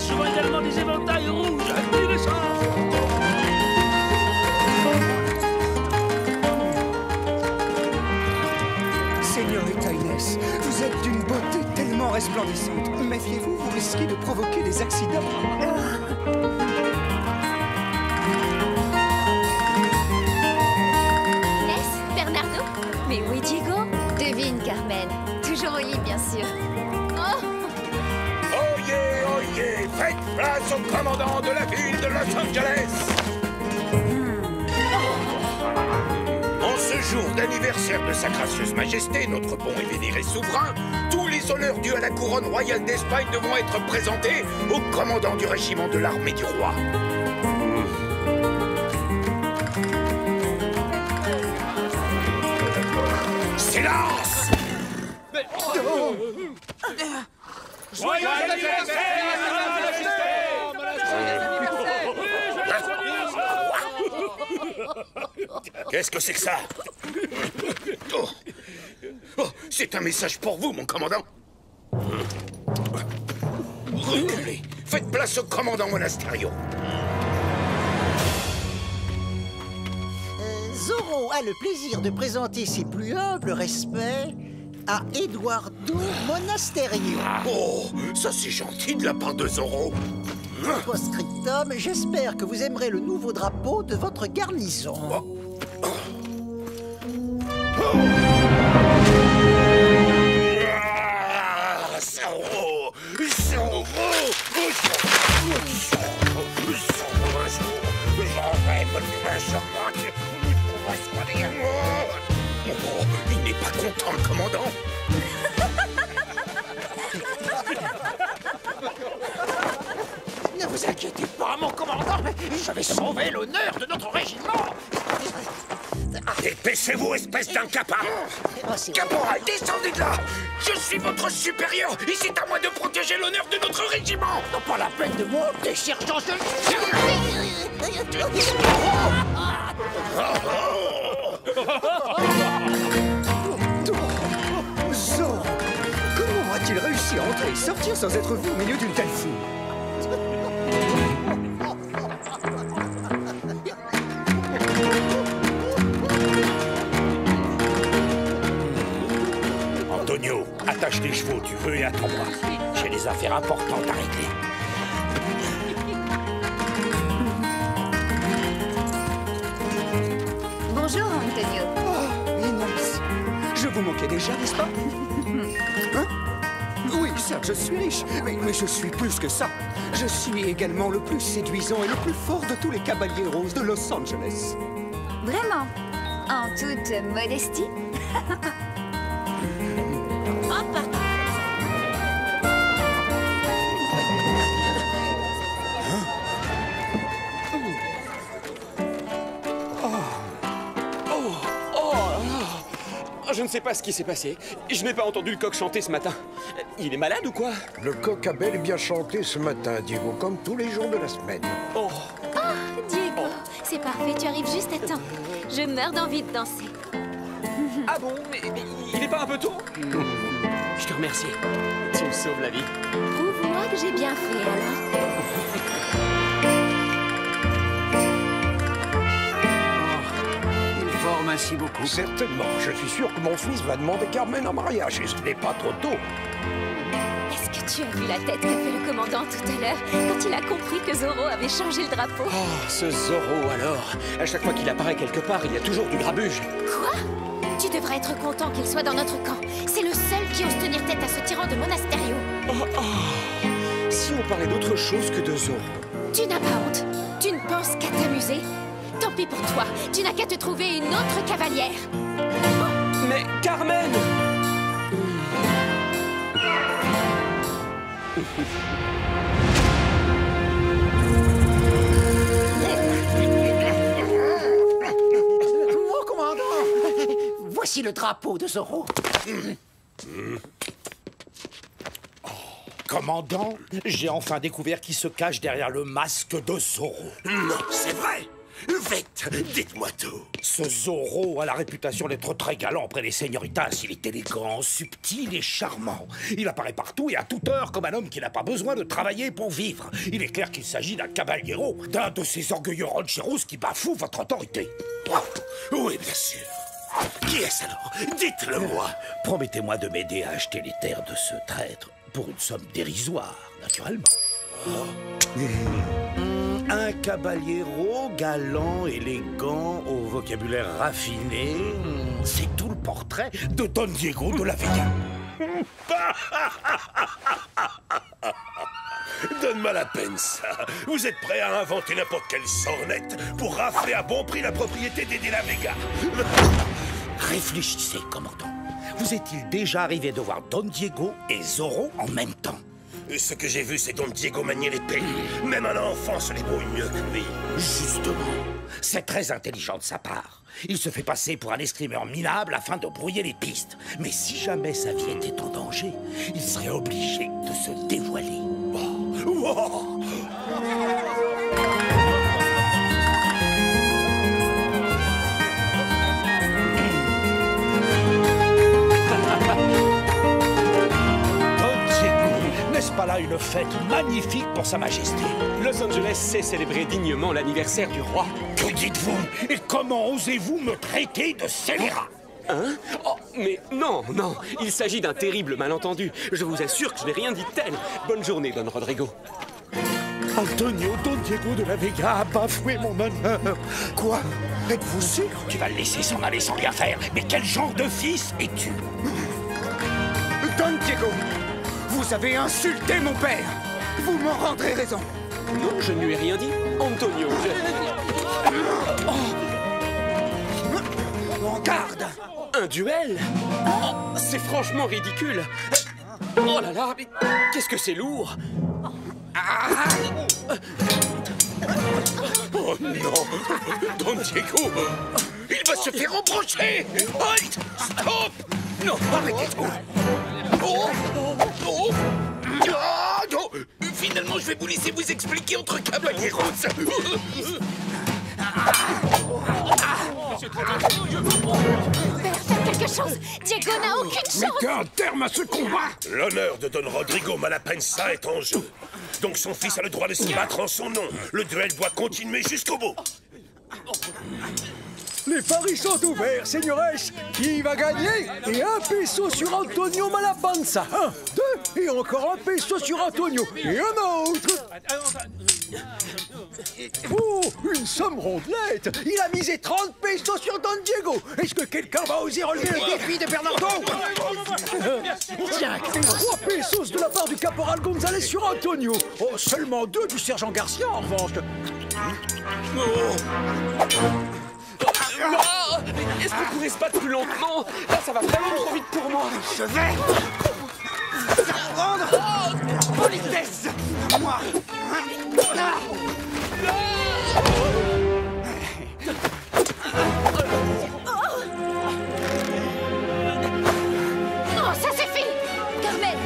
je vois également des éventails rouges à tous les sens. Señorita Inès, vous êtes d'une beauté tellement resplendissante. Méfiez-vous, vous risquez de provoquer des accidents. Inès, Bernardo? Mais où est Diego? Devine, Carmen. Toujours au lit, bien sûr. Oh! Oyez, faites place au commandant de la ville de Los Angeles. En ce jour d'anniversaire de sa gracieuse majesté, notre bon et vénéré souverain, tous les honneurs dus à la couronne royale d'Espagne devront être présentés au commandant du régiment de l'armée du roi. Silence! Joyeux Qu'est-ce que c'est que ça? Oh. Oh, c'est un message pour vous, mon commandant. Reculez. Faites place au commandant Monasterio. Zorro a le plaisir de présenter ses plus humbles respects à Eduardo Monasterio. Oh, ça c'est gentil de la part de Zorro. Post-scriptum, j'espère que vous aimerez le nouveau drapeau de votre garnison. Oh. Zorro! Zorro! Oh, il n'est pas content, le commandant. Ne vous inquiétez pas, mon commandant. Je vais sauver l'honneur de notre régiment. Dépêchez-vous, espèce d'incapable! Caporal, descendez de là! Je suis votre supérieur et c'est à moi de protéger l'honneur de notre régiment! Non, pas la peine de monter, sergent. Zorro, comment a-t-il réussi à entrer et sortir sans être vu au milieu d'une telle foule? Antonio, attache tes chevaux, tu veux, et attends-moi. J'ai des affaires importantes à régler. Bonjour, Antonio. Oh, Inès, je vous manquais déjà, n'est-ce pas? Hein? Oui, certes, je suis riche, mais je suis plus que ça. Je suis également le plus séduisant et le plus fort de tous les cavaliers roses de Los Angeles. Vraiment? En toute modestie? Je ne sais pas ce qui s'est passé. Je n'ai pas entendu le coq chanter ce matin. Il est malade ou quoi? Le coq a bel et bien chanté ce matin, Diego, comme tous les jours de la semaine. Oh, Diego, c'est parfait, tu arrives juste à temps. Je meurs d'envie de danser. ah bon? Mais il n'est pas un peu tôt? Je te remercie. Tu me sauves la vie. Prouve-moi que j'ai bien fait, alors. Merci beaucoup. Certainement. Je suis sûr que mon fils va demander Carmen en mariage et ce n'est pas trop tôt. Est-ce que tu as vu la tête qu'a fait le commandant tout à l'heure quand il a compris que Zorro avait changé le drapeau? Oh, ce Zorro alors. À chaque fois qu'il apparaît quelque part, il y a toujours du grabuge. Quoi? Tu devrais être content qu'il soit dans notre camp. C'est le seul qui ose tenir tête à ce tyran de Monasterio. Si on parlait d'autre chose que de Zorro. Tu n'as pas honte? Tu ne penses qu'à t'amuser? Tant pis pour toi, tu n'as qu'à te trouver une autre cavalière. Mais Carmen! Mon commandant, voici le drapeau de Zorro. Commandant, j'ai enfin découvert qui se cache derrière le masque de Zorro. Non, c'est vrai! Vite, dites-moi tout. Ce Zorro a la réputation d'être très galant auprès des señoritas. Il est élégant, subtil et charmant. Il apparaît partout et à toute heure comme un homme qui n'a pas besoin de travailler pour vivre. Il est clair qu'il s'agit d'un caballero, d'un de ces orgueilleux rancheros qui bafouent votre autorité. Oui, bien sûr. Qui est-ce alors? Dites-le-moi. Promettez-moi de m'aider à acheter les terres de ce traître, pour une somme dérisoire, naturellement. Un caballero galant, élégant, au vocabulaire raffiné. C'est tout le portrait de Don Diego de la Vega. Donne-moi la peine, ça. Vous êtes prêt à inventer n'importe quelle sornette pour rafler à bon prix la propriété des De la Vega. Réfléchissez, commandant. Vous est-il déjà arrivé de voir Don Diego et Zorro en même temps? Ce que j'ai vu, c'est Don Diego manier l'épée. Même un enfant se débrouille mieux que lui. Justement, c'est très intelligent de sa part. Il se fait passer pour un escrimeur minable afin de brouiller les pistes. Mais si jamais sa vie était en danger, il serait obligé de se dévoiler. Wow. N'est-ce pas là une fête magnifique pour Sa Majesté? Los Angeles sait célébrer dignement l'anniversaire du roi. Que dites-vous? Et comment osez-vous me traiter de scélérat? Hein? Oh, mais non, non, il s'agit d'un terrible malentendu. Je vous assure que je n'ai rien dit de tel. Bonne journée, Don Rodrigo. Antonio Don Diego de la Vega a bafoué mon honneur. Quoi? Êtes-vous sûr? Tu vas le laisser s'en aller sans rien faire. Mais quel genre de fils es-tu? Don Diego, vous avez insulté mon père. Vous m'en rendrez raison. Non, je ne lui ai rien dit. Antonio, En garde. Un duel? Oh, c'est franchement ridicule. Oh là là, mais qu'est-ce que c'est lourd. Oh non! Don Diego! Il va se faire embrocher! Halt! Stop! Non, arrêtez tout! Oh! Oh! Ah, non! Finalement, je vais vous laisser vous expliquer entre caballeros! Faites quelque chose. Diego n'a aucune chance. Mettez un terme à ce combat! L'honneur de Don Rodrigo Malapensa est en jeu. Donc son fils a le droit de se battre en son nom. Le duel doit continuer jusqu'au bout. Les paris sont ouverts, señores. Qui va gagner? Et un peso sur Antonio Malapanza. 1, 2, et encore un peso sur Antonio. Et un autre. Oh, une somme rondelette. Il a misé 30 pesos sur Don Diego. Est-ce que quelqu'un va oser relever le défi de Bernardo? Tiens, 3 pesos de la part du caporal González sur Antonio. Oh, seulement 2 du sergent Garcia, en revanche. Ah, est-ce qu'on pourrait se battre plus lentement? Là, ça va vraiment trop vite pour moi. Je vais rendre politesse à moi. Oh, ça suffit. Carmen.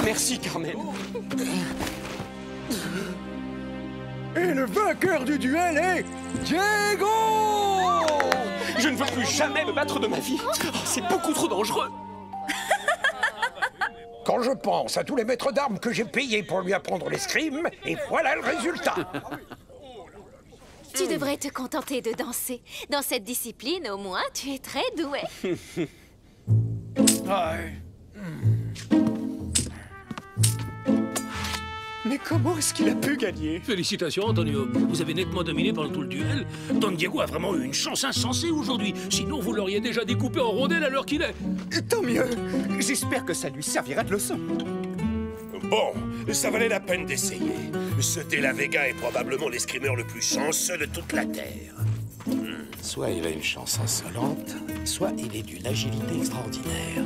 Merci, Carmen. Et le vainqueur du duel est Diego! Je ne veux plus jamais me battre de ma vie. Oh, c'est beaucoup trop dangereux. Quand je pense à tous les maîtres d'armes que j'ai payés pour lui apprendre l'escrime, et voilà le résultat. Tu devrais te contenter de danser. Dans cette discipline, au moins, tu es très doué. Mais comment est-ce qu'il a pu gagner? Félicitations, Antonio. Vous avez nettement dominé pendant tout le duel. Don Diego a vraiment eu une chance insensée aujourd'hui. Sinon, vous l'auriez déjà découpé en rondelles à l'heure qu'il est. Tant mieux. J'espère que ça lui servira de leçon. Bon, ça valait la peine d'essayer. Ce De la Vega est probablement l'escrimeur le plus chanceux de toute la Terre. Soit il a une chance insolente, soit il est d'une agilité extraordinaire.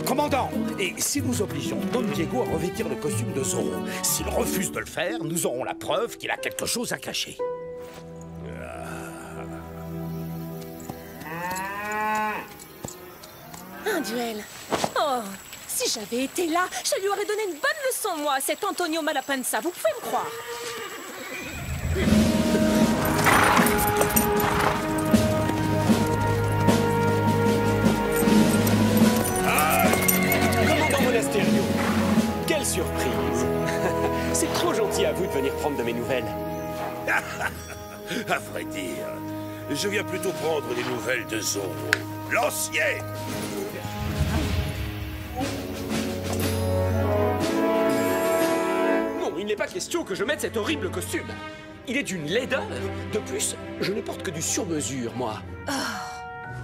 Commandant, et si nous obligeons Don Diego à revêtir le costume de Zorro, s'il refuse de le faire, nous aurons la preuve qu'il a quelque chose à cacher. Un duel. Oh, si j'avais été là, je lui aurais donné une bonne leçon, moi, cet Antonio Malapanza. Vous pouvez me croire. Commandant Monasterio, quelle surprise! C'est trop gentil à vous de venir prendre de mes nouvelles. À vrai dire, je viens plutôt prendre des nouvelles de Zorro, l'ancien. Non, il n'est pas question que je mette cet horrible costume. Il est d'une laideur. De plus, je ne porte que du sur-mesure, moi.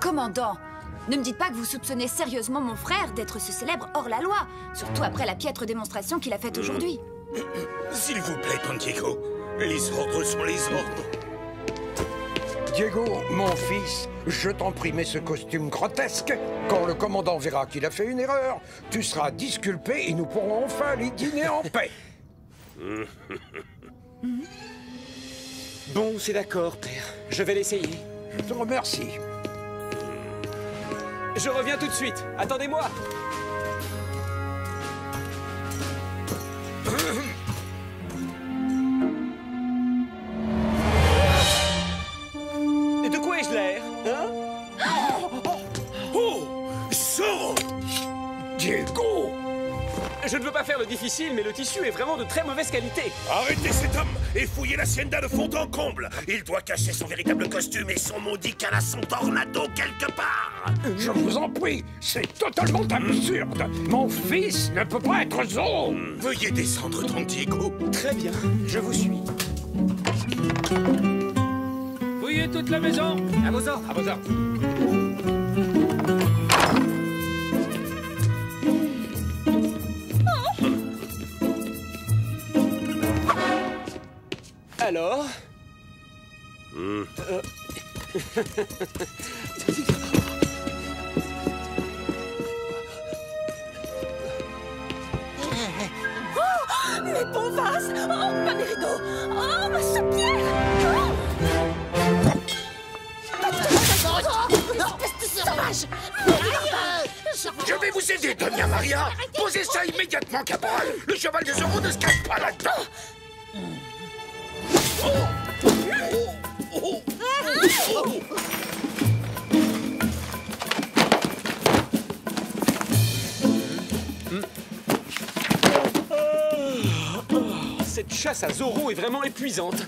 Commandant, ne me dites pas que vous soupçonnez sérieusement mon frère d'être ce célèbre hors-la-loi, surtout après la piètre démonstration qu'il a faite aujourd'hui. S'il vous plaît, Don Diego, les ordres sont les ordres. Diego, mon fils, je t'en prie, mets ce costume grotesque. Quand le commandant verra qu'il a fait une erreur, tu seras disculpé et nous pourrons enfin aller dîner en paix. Bon, c'est d'accord, père. Je vais l'essayer. Je te remercie. Je reviens tout de suite. Attendez-moi. Et de quoi ai-je l'air, hein? Oh, Zorro! Diego! Je ne veux pas faire le difficile, mais le tissu est vraiment de très mauvaise qualité. Arrêtez cet homme et fouillez l'hacienda de fond en comble. Il doit cacher son véritable costume et son maudit canasson tornado quelque part. Je vous en prie, c'est totalement absurde. Mon fils ne peut pas être Zorro. Veuillez descendre, Don Diego. Très bien, je vous suis. Fouillez toute la maison. À vos ordres, à vos ordres. Alors Mes bons vases. Oh, ma rideaux. Oh, ma soupière. Sauvage. Je vais vous aider, Doña Maria. Posez ça immédiatement, caporal. Le cheval de Zorro ne se cache pas là-dedans. Cette chasse à Zorro est vraiment épuisante.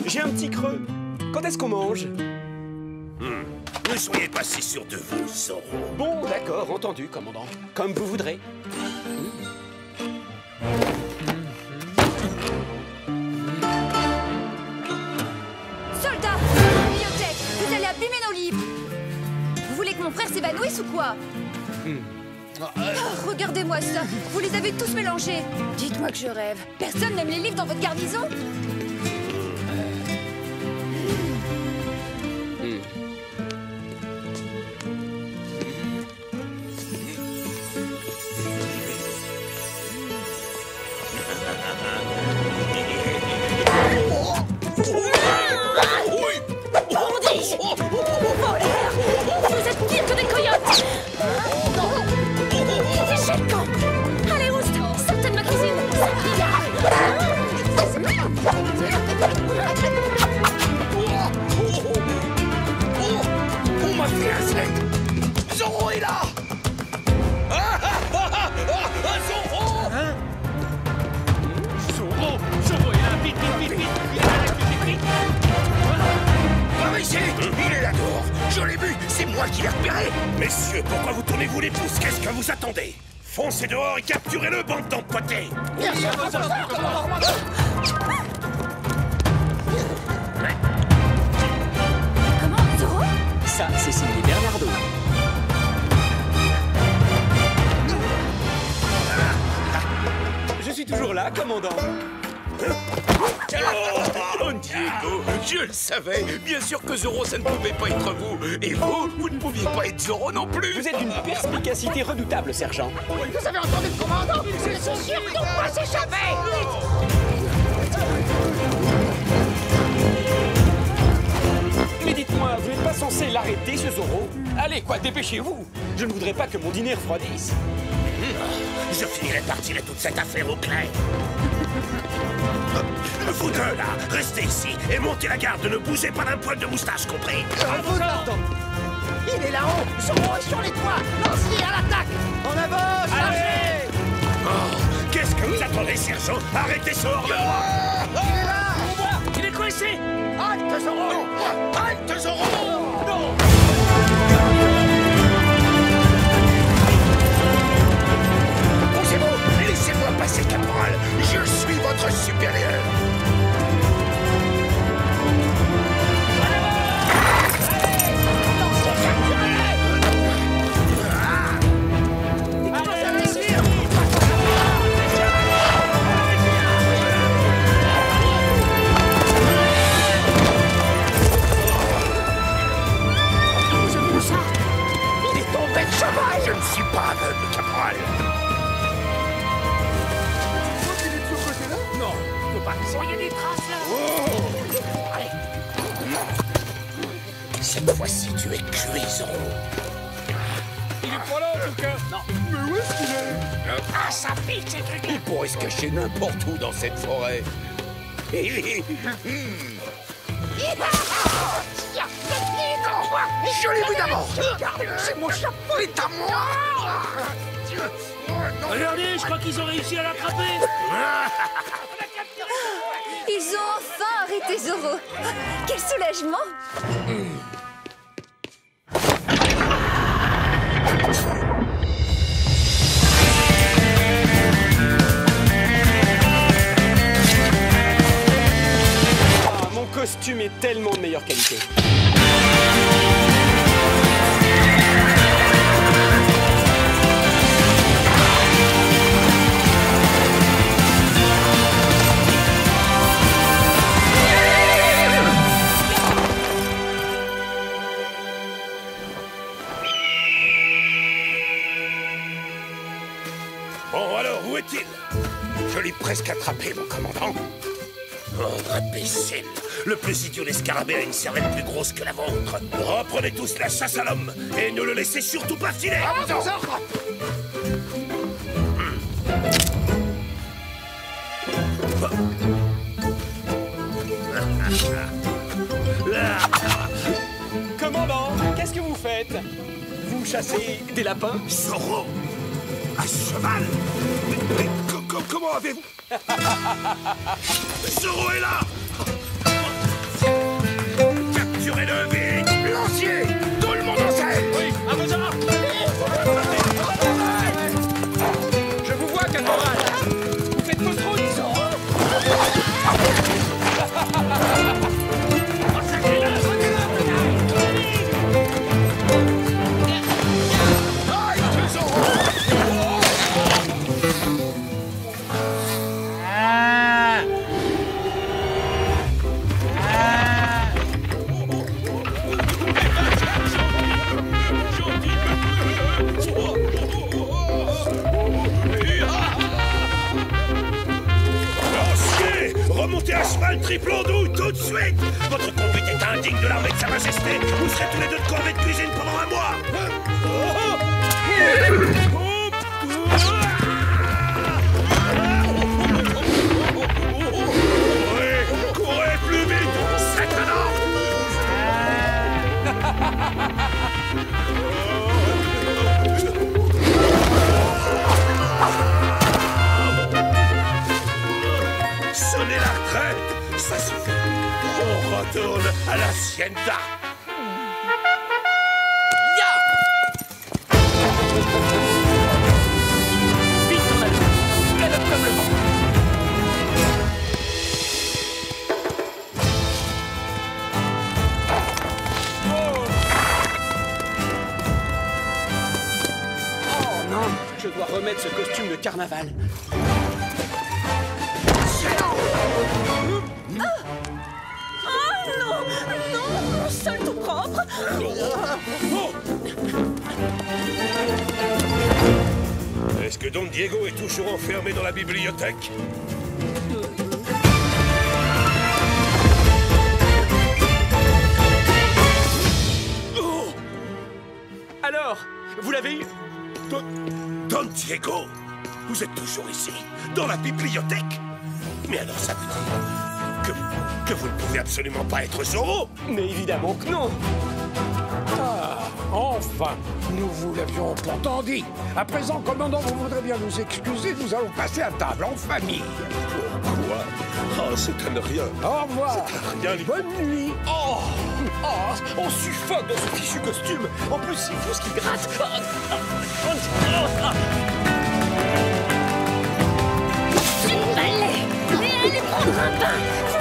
J'ai un petit creux. Quand est-ce qu'on mange? Ne soyez pas si sûr de vous, Zorro. Bon, d'accord, entendu, commandant. Comme vous voudrez. Soldats, bibliothèque, vous allez abîmer nos livres. Vous voulez que mon frère s'évanouisse ou quoi? Oh, regardez-moi ça. Vous les avez tous mélangés. Dites-moi que je rêve. Personne n'aime les livres dans votre garnison? Bandits! Voleurs! Vous êtes pire que des coyotes! Fichez le camp! Allez, Oust! Sortez de ma cuisine! On m'a fait un sec. Zorro est là. Zorro! Hein? Zorro est là! Vite, vite, vite, vite! Il est là, vite, vite! Par ici! Il est là dehors! Je l'ai vu! C'est moi qui l'ai repéré! Messieurs, pourquoi vous tournez-vous les pouces? Qu'est-ce que vous attendez? Foncez dehors et capturez-le, bande d'empotés! Comment, Zorro? Ça, c'est signé Bernardo. Je suis toujours là, commandant. Oh, Diego, je le savais! Bien sûr que Zorro, ça ne pouvait pas être vous! Et vous, vous ne pouviez pas être Zorro non plus! Vous êtes d'une perspicacité redoutable, sergent. Vous avez entendu le commandant? C'est sûr qu'on va s'échapper! Mais dites-moi, vous n'êtes pas censé l'arrêter, ce Zorro? Allez, quoi, dépêchez-vous! Je ne voudrais pas que mon dîner refroidisse. Je finirai par tirer toute cette affaire au clair. Vous deux, là, restez ici et montez la garde. Ne bougez pas d'un poil de moustache, compris? Il est là-haut. Zoro est sur les toits. Lancier à l'attaque. En avant, chargez. Oh, qu'est-ce que vous attendez, sergent? Arrêtez ce hors-la-loi. Il est là. Il est coincé. Halte, Zoro! Halte, Zoro! Non! Bougez-vous! Laissez-moi passer, caporal! Je suis votre supérieur! Je ne suis pas aveugle, caporal. Non, je peux pas. Il y a des traces là. Oh. Allez. Cette fois-ci, tu es cuit, Zoro. Il est pas là en tout cas. Non. Mais où est-ce qu'il est? Ah, ça pique, ces trucs. Il pourrait se cacher n'importe où dans cette forêt. Je l'ai vu d'abord. C'est mon chapeau est à moi. Regardez, je crois qu'ils ont réussi à l'attraper. Ils ont enfin arrêté Zoro. Quel soulagement! Ah, mon costume est tellement de meilleure qualité. Bon, alors, où est-il? Je l'ai presque attrapé, mon commandant. Oh, imbécile! Le plus idiot des scarabées a une cervelle plus grosse que la vôtre. Reprenez tous la chasse à l'homme et ne le laissez surtout pas filer! Commandant, qu'est-ce que vous faites? Vous chassez des lapins? Zoro! À cheval! Mais comment avez-vous... Zoro est là! Capturez-le vite! Lancier! Tout le monde en scène! Oui, à vos ordres. Je vous vois, caporal. Vous faites fausse route. Remontez à cheval triple en douille tout de suite! Votre conduite est indigne de l'armée de Sa Majesté! Vous serez tous les deux de corvée de cuisine pendant un mois! Courez plus vite! C'est un ordre! Sonnez la retraite! Ça suffit! On retourne à la hacienda! Vite, on a le galope comme le vent. Oh non, je dois remettre ce costume de carnaval. Oh non! Non! Mon sol tout propre! Est-ce que Don Diego est toujours enfermé dans la bibliothèque? Alors, vous l'avez eu? Diego, vous êtes toujours ici, dans la bibliothèque? Mais alors ça veut dire que vous ne pouvez absolument pas être Zorro? Mais évidemment que non. Ah, enfin, nous vous l'avions pourtant dit. À présent, commandant, vous voudrez bien nous excuser, nous allons passer à table en famille. Quoi? Oh, c'est à ne rien. Au revoir. C'est à rien. Bonne nuit. Oh, on suffoque dans ce fichu costume. En plus, c'est vous ce qui gratte. Balai, mais allez prendre un bain.